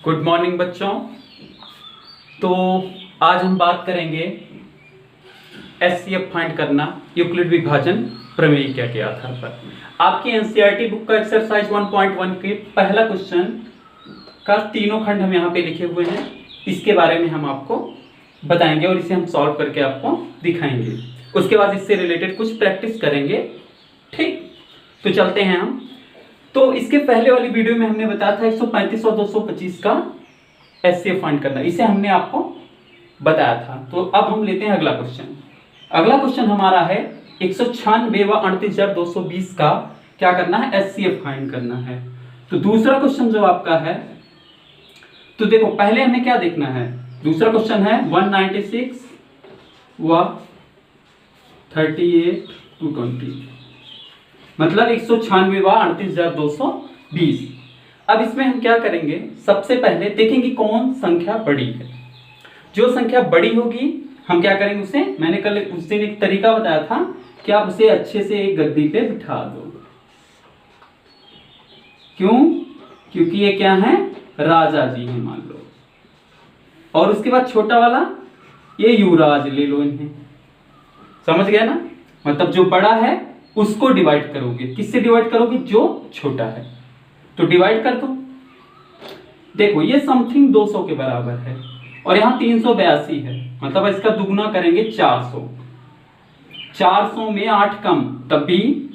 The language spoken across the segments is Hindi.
गुड मॉर्निंग बच्चों। तो आज हम बात करेंगे एचसीएफ फाइंड करना यूक्लिड विभाजन प्रमेय के आधार पर। आपकी एनसीईआरटी बुक का एक्सरसाइज 1.1 के पहला क्वेश्चन का तीनों खंड हम यहाँ पे लिखे हुए हैं। इसके बारे में हम आपको बताएंगे और इसे हम सॉल्व करके आपको दिखाएंगे। उसके बाद इससे रिलेटेड कुछ प्रैक्टिस करेंगे। ठीक, तो चलते हैं हम। तो इसके पहले वाली वीडियो में हमने बताया था 135 और 225 का एचसीएफ फाइंड करना, इसे हमने आपको बताया था। तो अब हम लेते हैं अगला क्वेश्चन। अगला क्वेश्चन हमारा है 196 व 38,220 का क्या करना है, एचसीएफ फाइंड करना है। तो दूसरा क्वेश्चन जो आपका है, तो देखो पहले हमें क्या देखना है। दूसरा क्वेश्चन है 196 व 38,220, मतलब 196 व 38,220। अब इसमें हम क्या करेंगे, सबसे पहले देखेंगे कौन संख्या बड़ी है। जो संख्या बड़ी होगी हम क्या करेंगे, उसे मैंने कल उस दिन एक तरीका बताया था कि आप उसे अच्छे से एक गद्दी पे बिठा दो। क्यों? क्योंकि ये क्या है, राजा जी हैं मान लो। और उसके बाद छोटा वाला ये युवराज ले लो इन्हें। समझ गया ना, मतलब जो बड़ा है उसको डिवाइड करोगे। किससे डिवाइड करोगे, जो छोटा है। तो डिवाइड कर दो। देखो ये समथिंग 200 के बराबर है और यहाँ 382 है, मतलब इसका दुगुना करेंगे 400। 400 में 8 कम, तब भी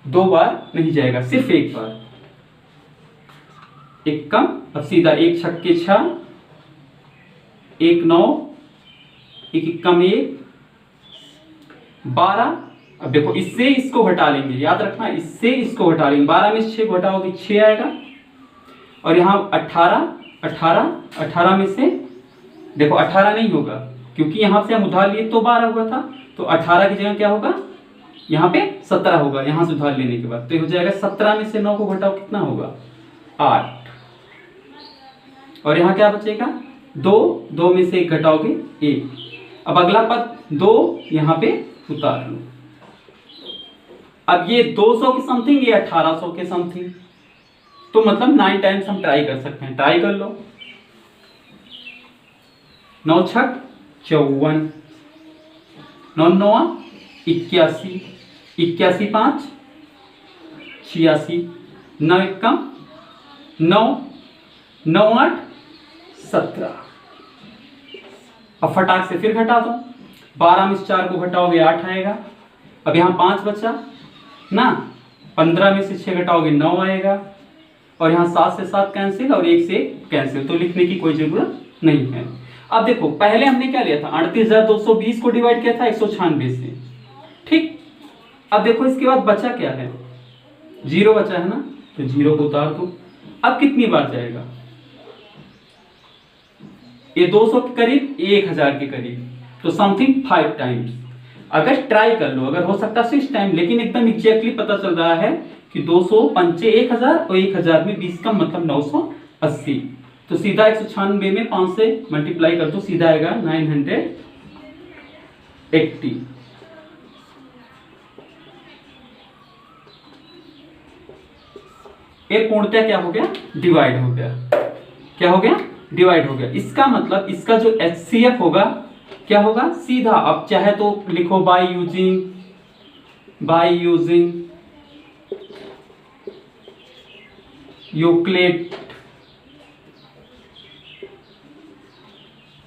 2 बार नहीं जाएगा, सिर्फ एक बार। एक कम, अब सीधा 1 छक्के 6, 1 9, 1 कम 1 12। अब देखो इससे इसको घटा लेंगे, याद रखना इससे इसको घटा लेंगे। 12 में 6 घटाओगे 6 आएगा। और यहाँ 18 में से देखो 18 नहीं होगा क्योंकि यहाँ से हम उधार लिए तो 12 हुआ था। तो 18 की जगह क्या होगा, यहाँ पे 17 होगा यहाँ से उधार लेने के बाद। तो हो जाएगा 17 में से 9 को घटाओ कितना होगा, 8। और यहाँ क्या बचेगा, 2 में से 1 घटाओगे 1। अब अगला पद 2 यहाँ पे उतार लो। अब ये 200 के समथिंग, ये 1800 के समथिंग। तो मतलब 9 टाइम्स हम ट्राई कर सकते हैं। ट्राई कर लो। 9 छक 54, 9 9 81, 81 5 86, 9 1 कम 9, 9 8 17। अब फटाक से फिर घटा दो। 12 में से 4 को घटाओगे 8 आएगा। अब यहाँ 5 बचा ना, 15 में से 6 घटाओगे 9 आएगा। और यहाँ 7 से 7 कैंसिल और 1 से कैंसिल, तो लिखने की कोई जरूरत नहीं है। अब देखो पहले हमने क्या लिया था, 38,220 को डिवाइड किया था 196 से। ठीक, अब देखो इसके बाद बचा क्या है, 0 बचा है ना, तो 0 को उतार दो। अब कितनी बार जाएगा, ये 200 के करीब, 1000 के करीब, तो समथिंग 5 टाइम्स। अगर ट्राई कर लो, अगर हो सकता है 6 टाइम, लेकिन एकदम एग्जैक्टली पता चल रहा है कि 200 पंचे 1000 और 1000 में 20 का मतलब 980। तो सीधा 196 में 5 से मल्टीप्लाई कर दो, सीधा आएगा 980। ये पूर्णतः क्या हो गया, डिवाइड हो गया। क्या हो गया, डिवाइड हो गया। इसका मतलब इसका जो एचसीएफ होगा क्या होगा, सीधा। अब चाहे तो लिखो by using Euclid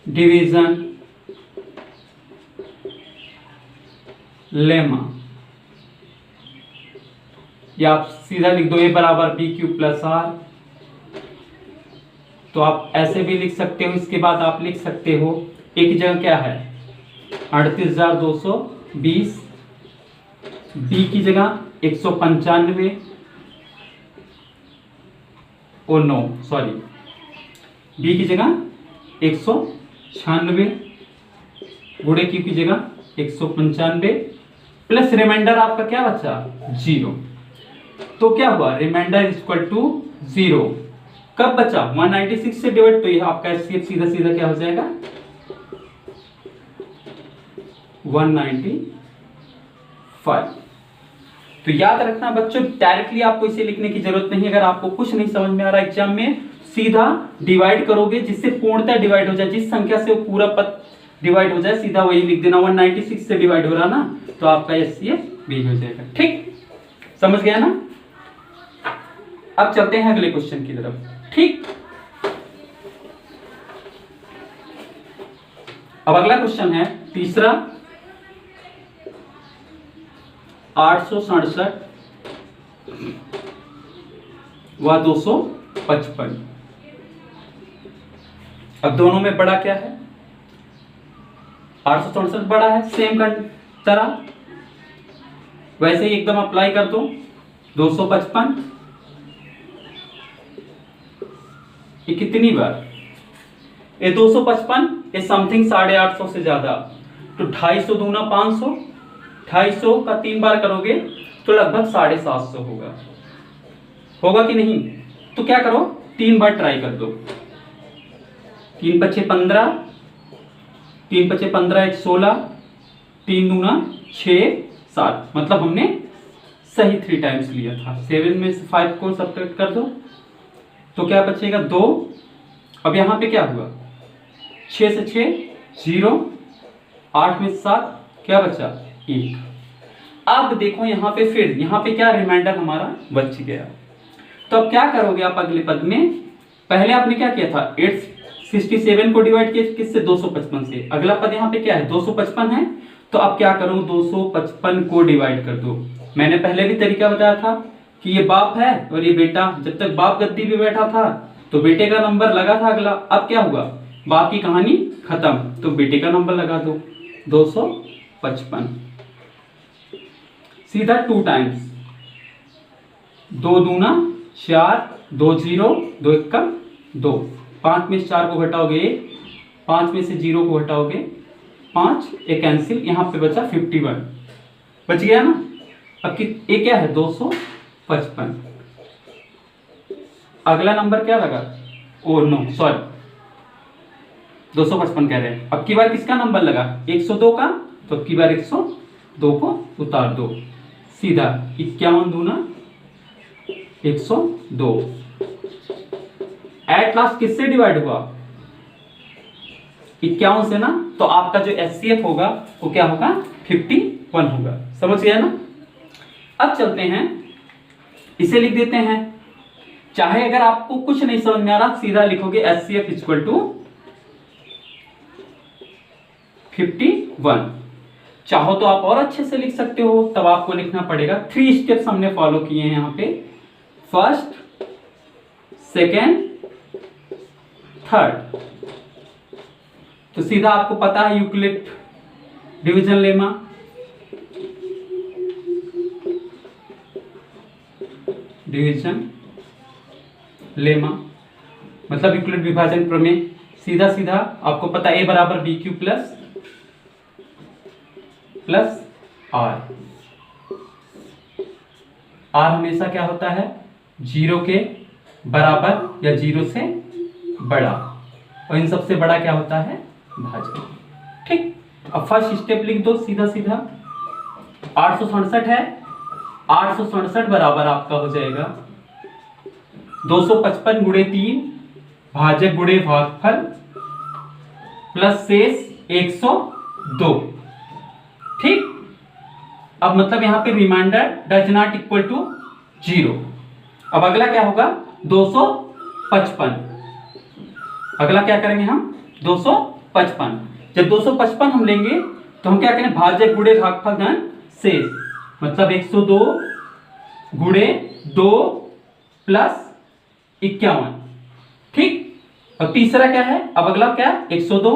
division lemma, या आप सीधा लिख दो a बराबर BQ प्लस R। तो आप ऐसे भी लिख सकते हो। इसके बाद आप लिख सकते हो एक जगह क्या है 38,220, B की जगह 195 और 9 सॉरी B की जगह 196 गुणे Q की जगह 195 प्लस रिमाइंडर आपका क्या बचा, 0। तो क्या हुआ, रिमाइंडर इज इक्वल टू 0। कब बचा, 196 से डिवाइड, तो ये आपका एचसीएफ सीधा सीधा क्या हो जाएगा 195। तो याद रखना बच्चों, डायरेक्टली आपको इसे लिखने की जरूरत नहीं। अगर आपको कुछ नहीं समझ में आ रहा एग्जाम में, सीधा डिवाइड करोगे जिससे पूर्णतः डिवाइड हो जाए, जिस संख्या से वो पूरा पद डिवाइड हो जाए सीधा वही लिख देना। 196 से डिवाइड हो रहा ना, तो आपका HCF बी हो जाएगा। ठीक, समझ गया ना। अब चलते हैं अगले क्वेश्चन की तरफ। ठीक, अब अगला क्वेश्चन है तीसरा, 867 व 255। अब दोनों में बड़ा क्या है? 867 बड़ा है, सेम तरह वैसे ही एकदम अप्लाई कर दो। 255 ये कितनी बार? ये 255 ये समथिंग 850 से ज्यादा, तो 250 दूना 500, 250 का 3 बार करोगे तो लगभग 750 होगा। होगा कि नहीं? तो क्या करो, 3 बार ट्राई कर दो। 3 पच्चे 15, 3 पच्चे 15, 1 16, 3 दूना 6 7, मतलब हमने सही 3 टाइम्स लिया था। 7 में से 5 को सब्ट्रैक्ट कर दो तो क्या बचेगा? 2। अब यहां पे क्या हुआ? 6 से 6 0, 8 में 7 क्या बचा? 1। अब देखो यहां पे, फिर यहां पे क्या रिमाइंडर हमारा बच गया। तो अब क्या करोगे आप अगले पद में? पहले आपने क्या किया था? 867 को डिवाइड किया किससे? 255 से। अगला पद यहाँ पे क्या है? 255 है। तो अब क्या करो? 255 को डिवाइड कर दो। मैंने पहले भी तरीका बताया था कि ये बाप है और ये बेटा। जब तक बाप गद्दी पे बैठा था तो बेटे का नंबर लगा था अगला। अब क्या हुआ? बाप की कहानी खत्म, तो बेटे का नंबर लगा दो 255। सीधा 2 टाइम्स। 2 दूना 4, 2 0, 2 1 2। 5 में से 4 को घटाओगे 1, 5 में से 0 को घटाओगे 5, एक कैंसिल, यहां पे बचा 51। बच गया ना। अब ये क्या है? 255। अगला नंबर क्या लगा? ओ नो सॉरी, 255 कह रहे हैं। अब की बार किसका नंबर लगा? 102 का, तो अब की बार 102 को उतार दो। सीधा 51 दूना 102। एट लास्ट किससे डिवाइड हुआ? 51 से ना। तो आपका जो HCF होगा वो क्या होगा? 51 होगा। समझ गया ना। अब चलते हैं, इसे लिख देते हैं। चाहे अगर आपको कुछ नहीं समझ में आ रहा, सीधा लिखोगे HCF इक्वल टू 51। चाहो तो आप और अच्छे से लिख सकते हो, तब आपको लिखना पड़ेगा। 3 स्टेप्स हमने फॉलो किए हैं यहां पे। First, second, third. तो सीधा आपको पता है Euclid division lemma. Division lemma मतलब यूक्लिड विभाजन प्रमेय। सीधा सीधा आपको पता A बराबर BQ प्लस R। R हमेशा क्या होता है? 0 के बराबर या 0 से बड़ा, और इन सबसे बड़ा क्या होता है? भाजक। ठीक, अब फर्स्ट स्टेप लिख दो सीधा सीधा। 867 है, 867 बराबर आपका हो जाएगा 255 गुणे 3 भाजक गुणे भागफल प्लस शेष 102। ठीक, अब मतलब यहां पे reminder does not equal to 0। अब अगला क्या होगा? 255। अगला क्या करेंगे हम? 255। जब 255 हम लेंगे तो हम क्या करें? भाजक गुणे भागफल धन शेष, मतलब 102 गुणे 2 प्लस 51। ठीक, और तीसरा क्या है? अब अगला क्या? 102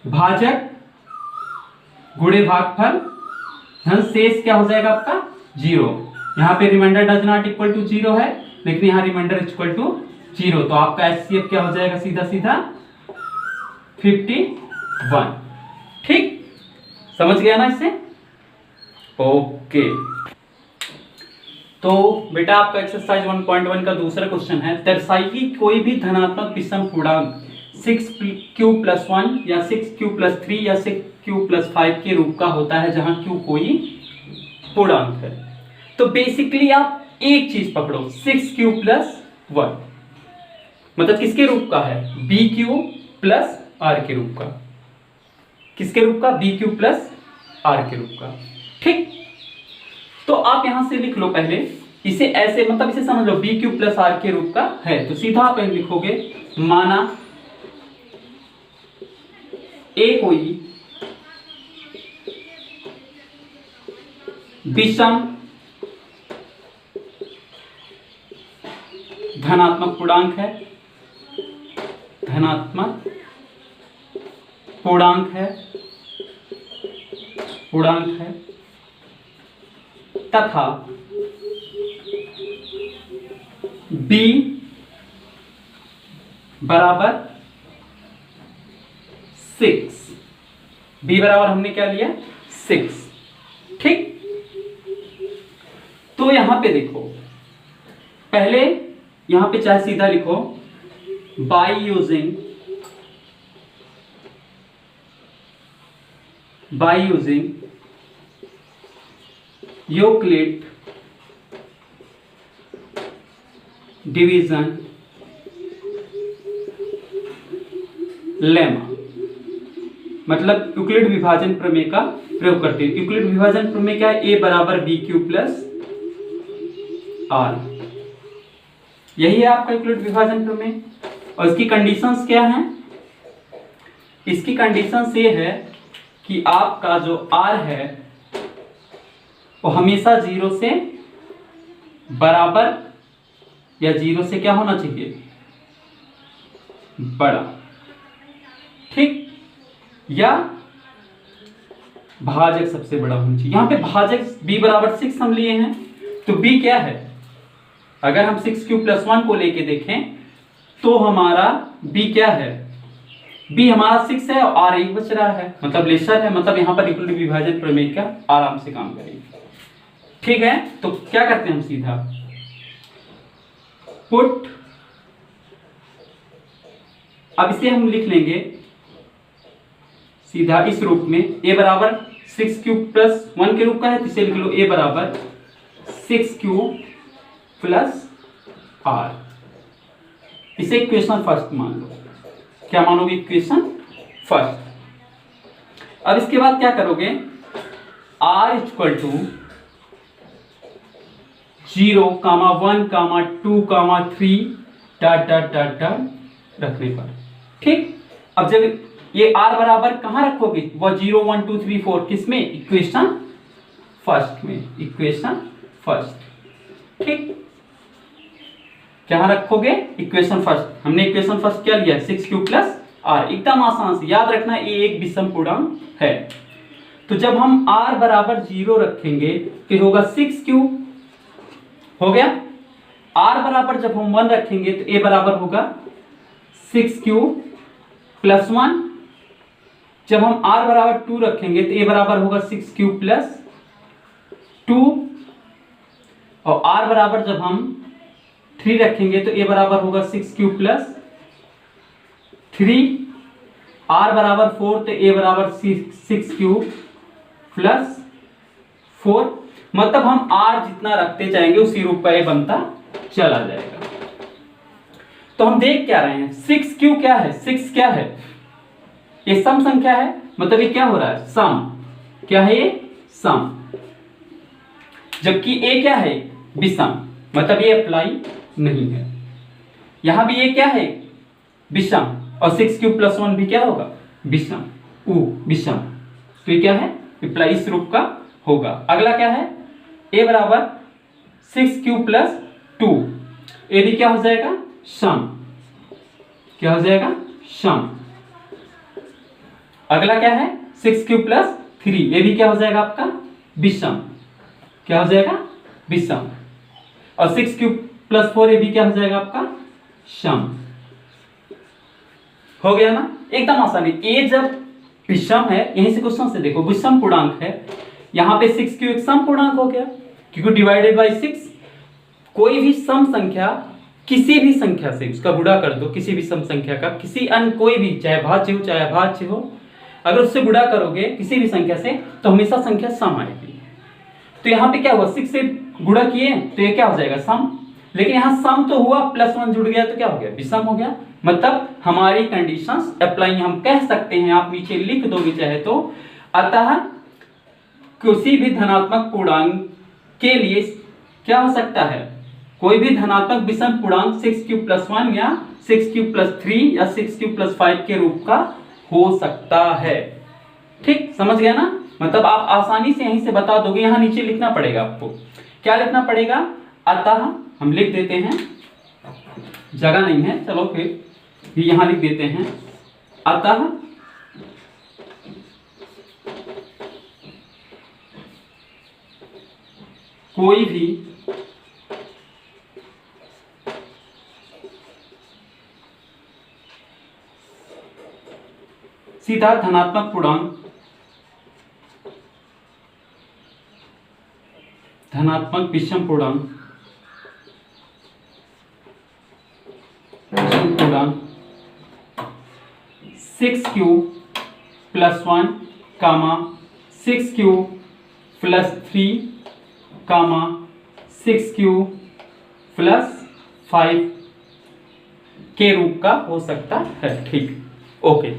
भाजक गुणे भागफल धन शेष क्या हो जाएगा आपका? 0। यहां पे reminder does not equal to 0 है, लेकिन यहां रिमाइंडर इक्वल टू 0, तो आपका HCF क्या हो जाएगा? सीधा सीधा 51। ठीक, समझ गया ना इससे? ओके, तो बेटा आपका एक्सरसाइज 1.1 का दूसरा क्वेश्चन है। दर्शाइए कोई भी धनात्मक विषम पूर्णांक 6q+1 या 6q+3 या 6q+5 के रूप का होता है जहां q कोई पूर्णांक है। तो बेसिकली आप एक चीज पकड़ो, 6q+1। मतलब किसके रूप का है, बी क्यू प्लस आर के रूप का। किसके रूप का, बी क्यू प्लस आर के रूप का। ठीक, तो आप यहां से लिख लो पहले इसे ऐसे, मतलब इसे समझ लो बी क्यू प्लस आर के रूप का है, तो सीधा आप लिखोगे माना ए कोई विषम धनात्मक पूर्णांक है, धनात्मक पूर्णांक है, पूर्णांक है, तथा b बराबर 6, b बराबर हमने क्या लिया 6। ठीक, तो यहां पे देखो, पहले यहां पे चाहे सीधा लिखो by using Euclid division lemma, मतलब यूक्लिड विभाजन प्रमेय का प्रयोग करते हैं। यूक्लिड विभाजन प्रमेय क्या है, ए बराबर बी क्यू प्लस आर, यही है आपका यूक्लिड विभाजन प्रमेय। और इसकी कंडीशंस क्या हैं, इसकी कंडीशंस ये है कि आपका जो आर है वो हमेशा 0 से बराबर या 0 से क्या होना चाहिए, बड़ा। ठीक, या भाजक सबसे बड़ा होना चाहिए। यहां पे भाजक b बराबर 6 हम लिए हैं, तो b क्या है, अगर हम 6 + 1 को लेके देखें तो हमारा b क्या है, b हमारा 6 है और r 1 बच रहा है, मतलब लेसर है, मतलब यहां पर यूक्लिड विभाजन प्रमेय का आराम से काम करेंगे। ठीक है, तो क्या करते हैं हम सीधा पुट, अब इसे हम लिख लेंगे सीधा इस रूप में, a बराबर 6 + 1 के रूप का है, तो इसे लिख लो a बराबर 6 प्लस r। इसे इक्वेशन फर्स्ट मान लो। क्या मानोगे, इक्वेशन फर्स्ट। अब इसके बाद क्या करोगे, r = 0, 1, 2, 3 dot dot dot dot रखने पर। ठीक, अब जब ये r बराबर कहां रखोगे, वो 0, 1, 2, 3, 4 किसमें, इक्वेशन फर्स्ट में, इक्वेशन फर्स्ट। ठीक, क्या रखोगे, इक्वेशन फर्स्ट। हमने इक्वेशन फर्स्ट क्या लिया, 6 प्लस आर, एकदम आसान से याद रखना, ये एक विषम पूर्णांक है। तो जब हम r बराबर 0 रखेंगे तो होगा 6 हो गया। r बराबर जब हम 1 रखेंगे तो a बराबर होगा 6 प्लस 1। जब हम r बराबर 2 रखेंगे तो a बराबर होगा 6 प्लस 2, और r बराबर जब हम 3 रखेंगे तो a बराबर होगा 6 प्लस 3, r बराबर 4 तो a बराबर 6 प्लस 4, मतलब हम r जितना रखते जाएंगे उसी रूप का ये बनता चला जाएगा। तो हम देख क्या रहे हैं, 6 क्या है, 6 क्या है, ये सम संख्या है, मतलब ये क्या हो रहा है, सम। क्या है ये, सम। जबकि a क्या है, विषम, मतलब ये अप्लाई नहीं है। यहां भी ये क्या है, विषम, और 6 + 1 भी क्या होगा, विषम, विषम। तो ये क्या है, अप्लाई इस रूप का होगा। अगला क्या है, a बराबर 6 प्लस 2, ए भी क्या हो जाएगा, सम। क्या हो जाएगा, सम। अगला क्या है, 6 प्लस 3, ये भी क्या हो जाएगा आपका, विषम। क्या हो जाएगा, विषम। और 6 प्लस 4, ये भी क्या हो जाएगा आपका, सम। हो गया ना, एकदम आसानी। ए जब विषम है, यहीं से क्वेश्चन से देखो, विषम पूर्णांक है, यहां पे 6 एक सम पूर्णांक हो गया, क्योंकि डिवाइडेड बाय 6। कोई भी सम संख्या किसी भी संख्या से उसका गुणा कर दो, किसी भी सम संख्या का, किसी अन्य कोई भी, चाहे भाज्य हो चाहे अभाज्य हो, अगर उससे गुणा करोगे किसी भी संख्या से तो हमेशा संख्या सम आएगी। तो यहाँ पे क्या हुआ, 6 से गुणा किए तो ये क्या हो जाएगा, सम। लेकिन यहाँ सम तो हुआ, +1 जुड़ गया तो क्या हो गया, विषम हो गया। मतलब हमारी कंडीशंस अप्लाई, हम कह सकते हैं, आप नीचे लिख दोगे चाहे तो, अतः किसी भी धनात्मक पूर्णांक के लिए क्या हो सकता है, कोई भी धनात्मक विषम पूर्णांक 6q+1 या 6q+3 या 6q+5 के रूप का हो सकता है। ठीक, समझ गया ना। मतलब आप आसानी से यहीं से बता दोगे, यहां नीचे लिखना पड़ेगा आपको। क्या लिखना पड़ेगा, अतः हम लिख देते हैं, जगह नहीं है, चलो फिर यहां लिख देते हैं, अतः कोई भी सीधा धनात्मक पूर्णांक, धनात्मक विषम पूर्णांक, 6q+1, 6q+3, 6q+5 के रूप का हो सकता है। ठीक, ओके।